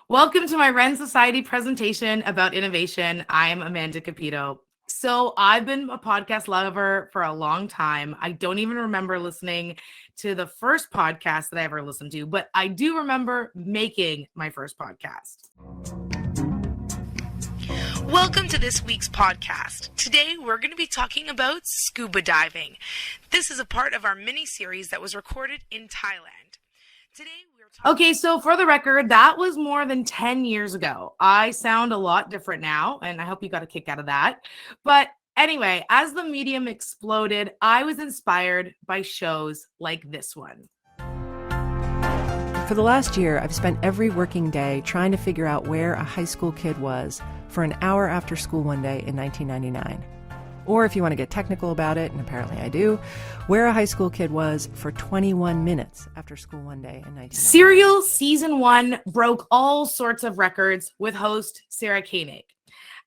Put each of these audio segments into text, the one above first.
Welcome to my Ren Society presentation about innovation. I'm Amanda Cupido. So I've been a podcast lover for a long time. I don't even remember listening to the first podcast that I ever listened to, but I do remember making my first podcast. Welcome to this week's podcast. Today, we're going to be talking about scuba diving. This is a part of our mini-series that was recorded in Thailand. Today, Okay, so for the record, that was more than 10 years ago. I sound a lot different now, and I hope you got a kick out of that. But anyway, as the medium exploded, I was inspired by shows like this one. For the last year, I've spent every working day trying to figure out where a high school kid was for an hour after school one day in 1999. Or if you want to get technical about it, and apparently I do, where a high school kid was for 21 minutes after school one day in 1999. Serial Season 1 broke all sorts of records with host Sarah Koenig.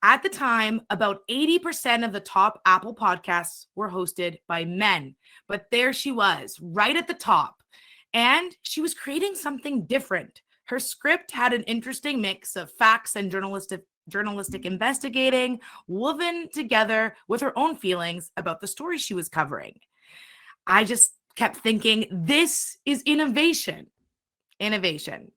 At the time, about 80% of the top Apple podcasts were hosted by men. But there she was, right at the top. And she was creating something different. Her script had an interesting mix of facts and journalistic investigating, woven together with her own feelings about the story she was covering. I just kept thinking, this is innovation. Innovation.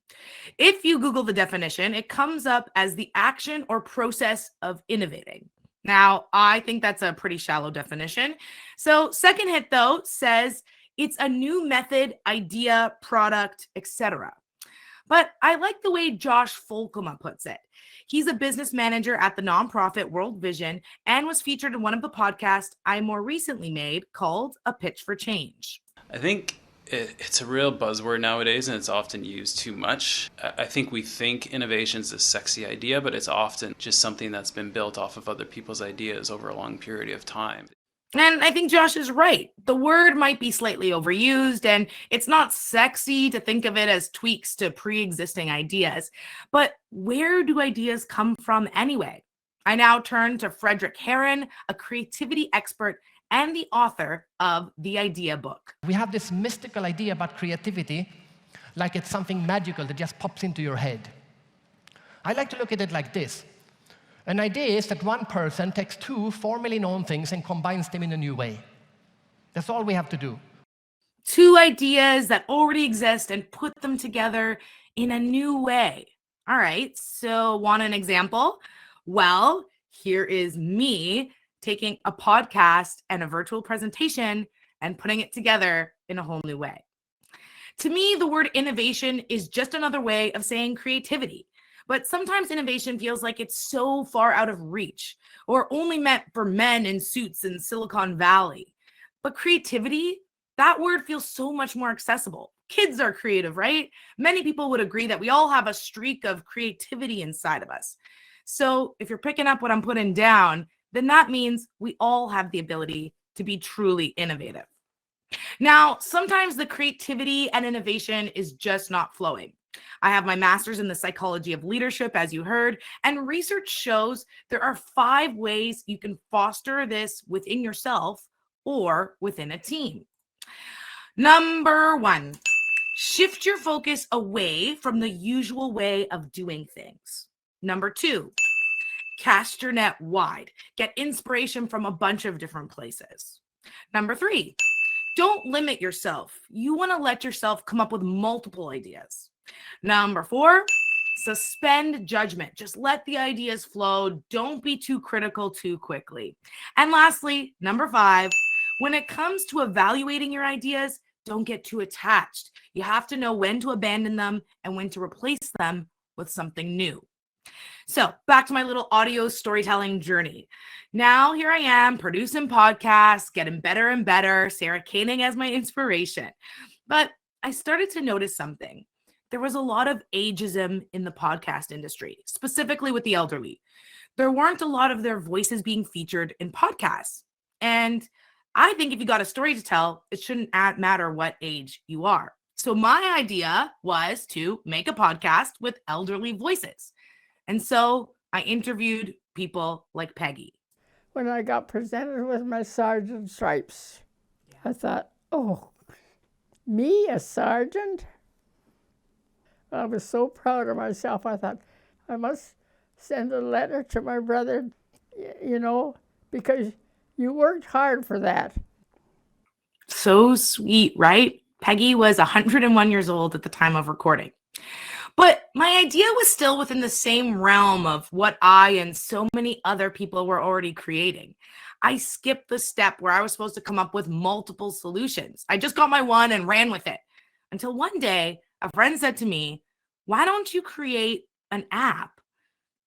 If you Google the definition, it comes up as the action or process of innovating. Now, I think that's a pretty shallow definition. So Second Hit, though, says it's a new method, idea, product, etc. But I like the way Josh Folkema puts it. He's a business manager at the nonprofit World Vision and was featured in one of the podcasts I more recently made called A Pitch for Change. I think it's a real buzzword nowadays, and it's often used too much. I think we think innovation is a sexy idea, but it's often just something that's been built off of other people's ideas over a long period of time. And I think Josh is right. The word might be slightly overused, and it's not sexy to think of it as tweaks to pre-existing ideas. But where do ideas come from anyway? I now turn to Frederick Herron, a creativity expert and the author of The Idea Book. We have this mystical idea about creativity, like it's something magical that just pops into your head. I like to look at it like this. An idea is that one person takes two formerly known things and combines them in a new way. That's all we have to do. Two ideas that already exist and put them together in a new way. All right, so want an example? Well, here is me taking a podcast and a virtual presentation and putting it together in a whole new way. To me, the word innovation is just another way of saying creativity. But sometimes innovation feels like it's so far out of reach or only meant for men in suits in Silicon Valley. But creativity, that word feels so much more accessible. Kids are creative, right? Many people would agree that we all have a streak of creativity inside of us. So if you're picking up what I'm putting down, then that means we all have the ability to be truly innovative. Now, sometimes the creativity and innovation is just not flowing. I have my master's in the psychology of leadership, as you heard, and research shows there are 5 ways you can foster this within yourself or within a team. Number 1, shift your focus away from the usual way of doing things. Number 2, cast your net wide. Get inspiration from a bunch of different places. Number 3, don't limit yourself. You want to let yourself come up with multiple ideas. Number 4, suspend judgment. Just let the ideas flow. Don't be too critical too quickly. And lastly, number 5, when it comes to evaluating your ideas, don't get too attached. You have to know when to abandon them and when to replace them with something new. So back to my little audio storytelling journey. Now here I am producing podcasts, getting better and better, Sarah Koenig as my inspiration. But I started to notice something. There was a lot of ageism in the podcast industry, specifically with the elderly. There weren't a lot of their voices being featured in podcasts. And I think if you got a story to tell, it shouldn't matter what age you are. So my idea was to make a podcast with elderly voices. And so I interviewed people like Peggy. When I got presented with my sergeant stripes, I thought, oh, me, a sergeant? I was so proud of myself. I thought, I must send a letter to my brother, because you worked hard for that. So sweet, right? Peggy was 101 years old at the time of recording. But my idea was still within the same realm of what I and so many other people were already creating. I skipped the step where I was supposed to come up with multiple solutions. I just got my one and ran with it. Until one day, a friend said to me, "Why don't you create an app?"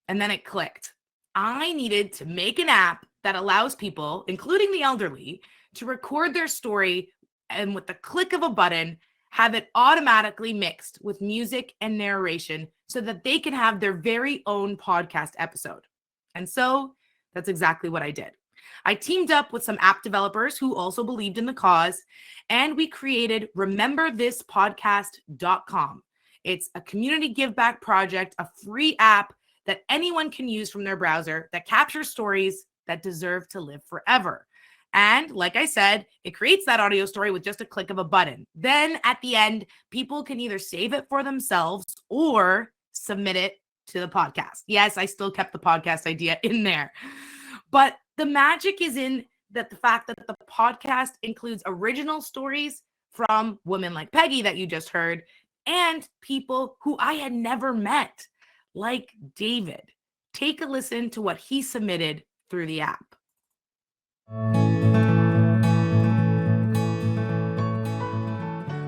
And then it clicked. I needed to make an app that allows people, including the elderly, to record their story and with the click of a button, have it automatically mixed with music and narration so that they can have their very own podcast episode. And so that's exactly what I did. I teamed up with some app developers who also believed in the cause, and we created rememberthispodcast.com. It's a community give back project, a free app that anyone can use from their browser that captures stories that deserve to live forever. And like I said, it creates that audio story with just a click of a button. Then at the end, people can either save it for themselves or submit it to the podcast. Yes, I still kept the podcast idea in there. But the magic is in that the fact that the podcast includes original stories from women like Peggy that you just heard and people who I had never met, like David. Take a listen to what he submitted through the app.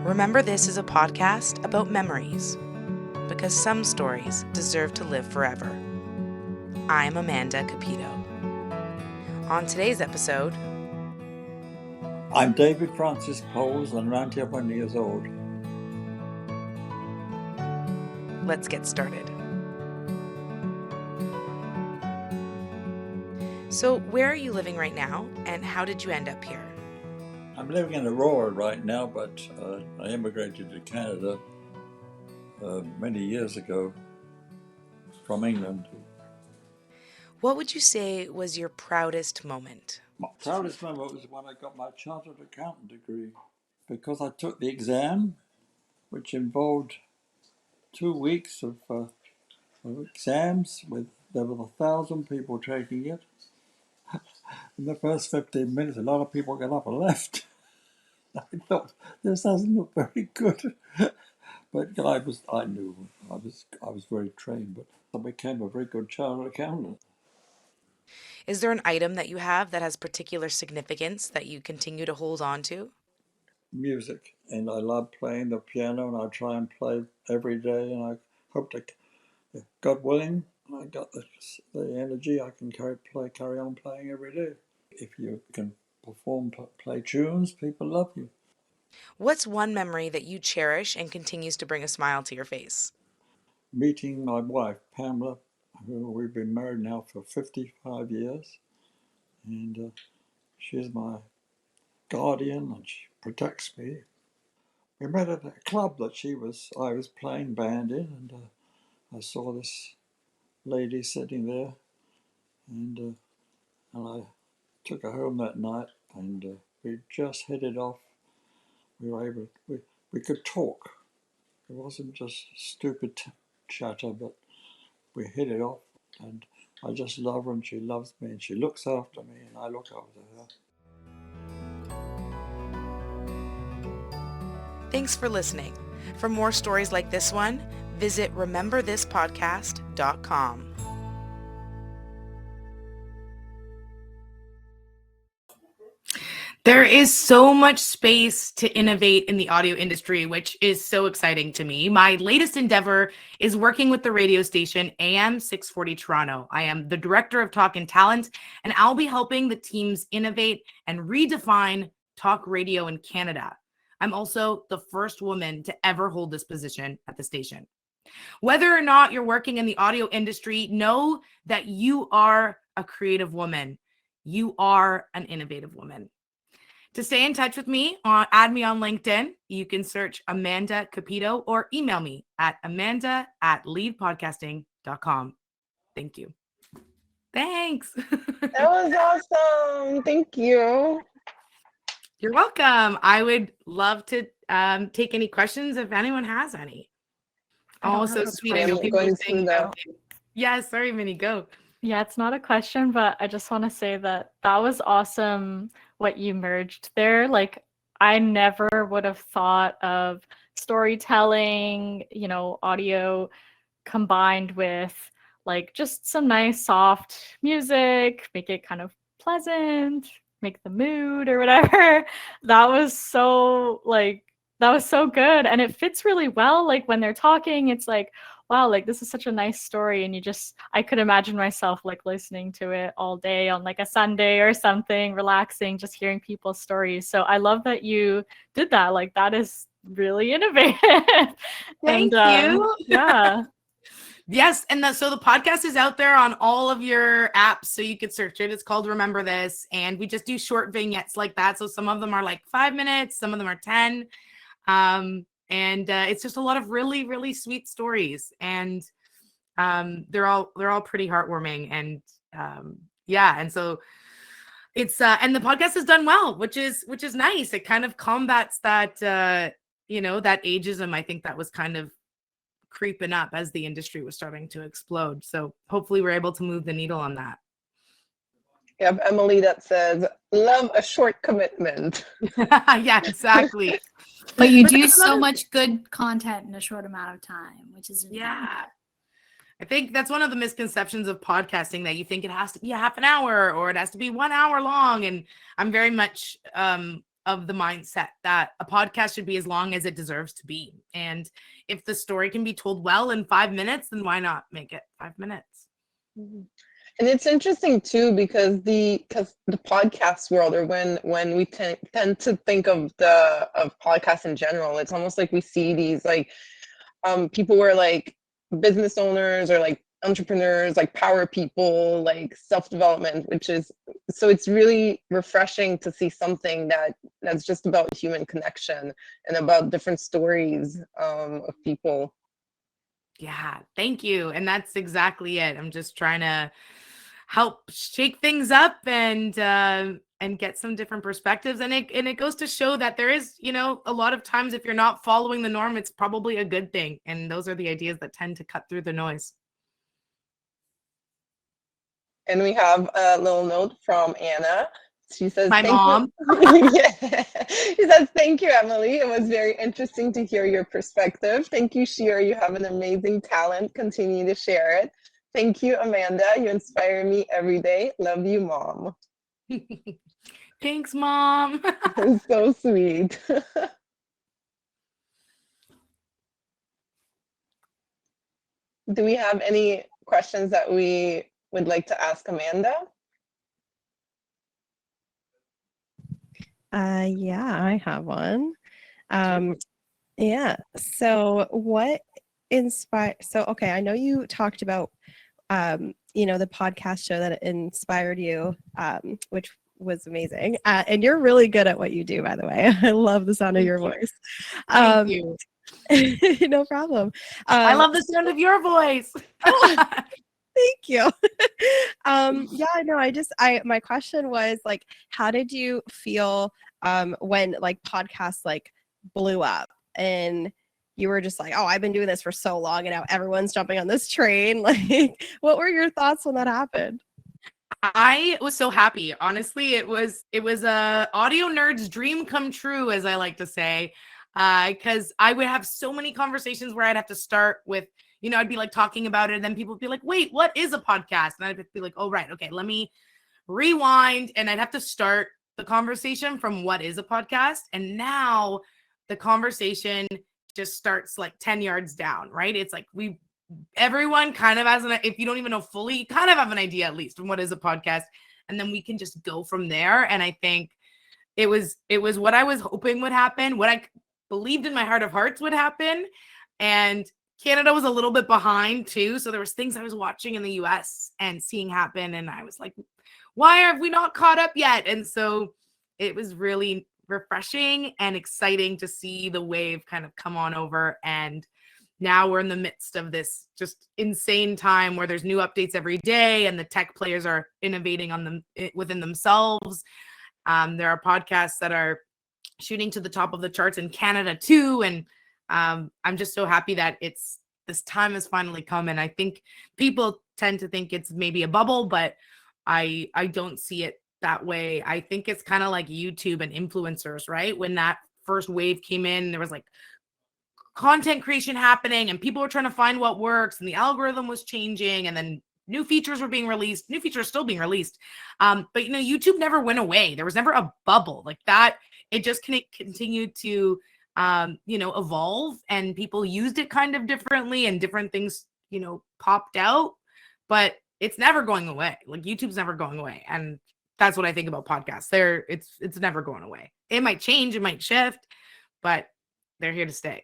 Remember This is a podcast about memories, because some stories deserve to live forever. I'm Amanda Cupido. On today's episode, I'm David Francis Poles and 91 years old. let's get started. So where are you living right now, and how did you end up here? I'm living in Aurora right now, but I immigrated to Canada many years ago from England. What would you say was your proudest moment? My proudest moment was when I got my chartered accountant degree, because I took the exam, which involved 2 weeks of exams. There were 1,000 people taking it. In the first 15 minutes, a lot of people got up and left. I thought, this doesn't look very good. But I was very trained, but I became a very good chartered accountant. Is there an item that you have that has particular significance that you continue to hold on to? Music, and I love playing the piano, and I try and play every day, and I hope to, God willing, I got the energy, I can carry on playing every day. If you can perform, play tunes, people love you. What's one memory that you cherish and continues to bring a smile to your face? Meeting my wife, Pamela, who we've been married now for 55 years, and she's my guardian, and she protects me. We met at a club that I was playing band in, and I saw this lady sitting there, and I took her home that night, and we just hit it off. We could talk. It wasn't just stupid chatter, but we hit it off, and I just love her, and she loves me, and she looks after me, and I look after her. Thanks for listening. For more stories like this one, visit rememberthispodcast.com. There is so much space to innovate in the audio industry, which is so exciting to me. My latest endeavor is working with the radio station AM 640 Toronto. I am the Director of Talk and Talent, and I'll be helping the teams innovate and redefine talk radio in Canada. I'm also the first woman to ever hold this position at the station. Whether or not you're working in the audio industry, know that you are a creative woman. You are an innovative woman. To stay in touch with me, add me on LinkedIn. You can search Amanda Cupido or email me at amanda@leadpodcasting.com. Thank you. Thanks. That was awesome. Thank you. You're welcome. I would love to take any questions if anyone has any. Oh, don't so have a sweet. I know I'm people are going saying, through the. yeah, sorry, Minnie, go. Yeah, it's not a question, but I just want to say that that was awesome what you merged there. Like, I never would have thought of storytelling, audio combined with like just some nice soft music, make it kind of pleasant, make the mood or whatever. That was so good. And it fits really well. Like when they're talking, it's like, wow, like this is such a nice story. And I could imagine myself like listening to it all day on like a Sunday or something, relaxing, just hearing people's stories. So I love that you did that. Like that is really innovative. Thank you. Yeah. Yes, and so the podcast is out there on all of your apps, so you could search it. It's called Remember This, and we just do short vignettes like that. So some of them are like 5 minutes, some of them are 10, and it's just a lot of really, really sweet stories, and they're all pretty heartwarming, and yeah, and so it's and the podcast has done well, which is nice. It kind of combats that that ageism. I think that was kind of creeping up as the industry was starting to explode. So hopefully we're able to move the needle on that. You have Emily that says, love a short commitment. Yeah, exactly. But you do so much good content in a short amount of time, which is yeah. I think that's one of the misconceptions of podcasting, that you think it has to be a half an hour or it has to be 1 hour long. And I'm very much of the mindset that a podcast should be as long as it deserves to be. And if the story can be told well in 5 minutes, then why not make it 5 minutes? Mm-hmm. And it's interesting too, because the podcast world, or when we tend to think of podcasts in general, it's almost like we see these like people who are like business owners or like entrepreneurs, like power people, like self-development, so it's really refreshing to see something that's just about human connection and about different stories of people. Yeah, thank you. And that's exactly it. I'm just trying to help shake things up and get some different perspectives. And it goes to show that there is, a lot of times if you're not following the norm, it's probably a good thing. And those are the ideas that tend to cut through the noise. And we have a little note from Anna. She says, my mom. Yeah. She says, thank you, Emily. It was very interesting to hear your perspective. Thank you, Shira. You have an amazing talent. Continue to share it. Thank you, Amanda. You inspire me every day. Love you, Mom. Thanks, Mom. It's so sweet. Do we have any questions that we would like to ask Amanda? Yeah, I have one. Yeah. So what okay, I know you talked about the podcast show that inspired you, which was amazing. And you're really good at what you do, by the way. I love the sound of your voice. Thank you. No problem. I love the sound of your voice. Thank you. Yeah, no, my question was like, how did you feel when like podcasts like blew up and you were just like, oh, I've been doing this for so long and now everyone's jumping on this train? Like, what were your thoughts when that happened? I was so happy. Honestly, it was a audio nerd's dream come true, as I like to say, because I would have so many conversations where I'd have to start with, I'd be like talking about it, and then people would be like, wait, what is a podcast? And I'd be like, oh, right. Okay, let me rewind. And I'd have to start the conversation from what is a podcast. And now the conversation just starts like 10 yards down, right? It's like everyone kind of has if you don't even know fully, you kind of have an idea at least from what is a podcast. And then we can just go from there. And I think it was what I was hoping would happen, what I believed in my heart of hearts would happen. And Canada was a little bit behind too. So there was things I was watching in the US and seeing happen. And I was like, why have we not caught up yet? And so it was really refreshing and exciting to see the wave kind of come on over. And now we're in the midst of this just insane time where there's new updates every day and the tech players are innovating on them within themselves. There are podcasts that are shooting to the top of the charts in Canada too. And I'm just so happy that it's this time has finally come. And I think people tend to think it's maybe a bubble, but I don't see it that way. I think it's kind of like YouTube and influencers, right? When that first wave came in, there was like content creation happening and people were trying to find what works, and the algorithm was changing, and then new features were being released. New features are still being released. But YouTube never went away. There was never a bubble like that. It just continued to evolve, and people used it kind of differently, and different things, popped out, but it's never going away. Like YouTube's never going away. And that's what I think about podcasts. It's never going away. It might change, it might shift, but they're here to stay.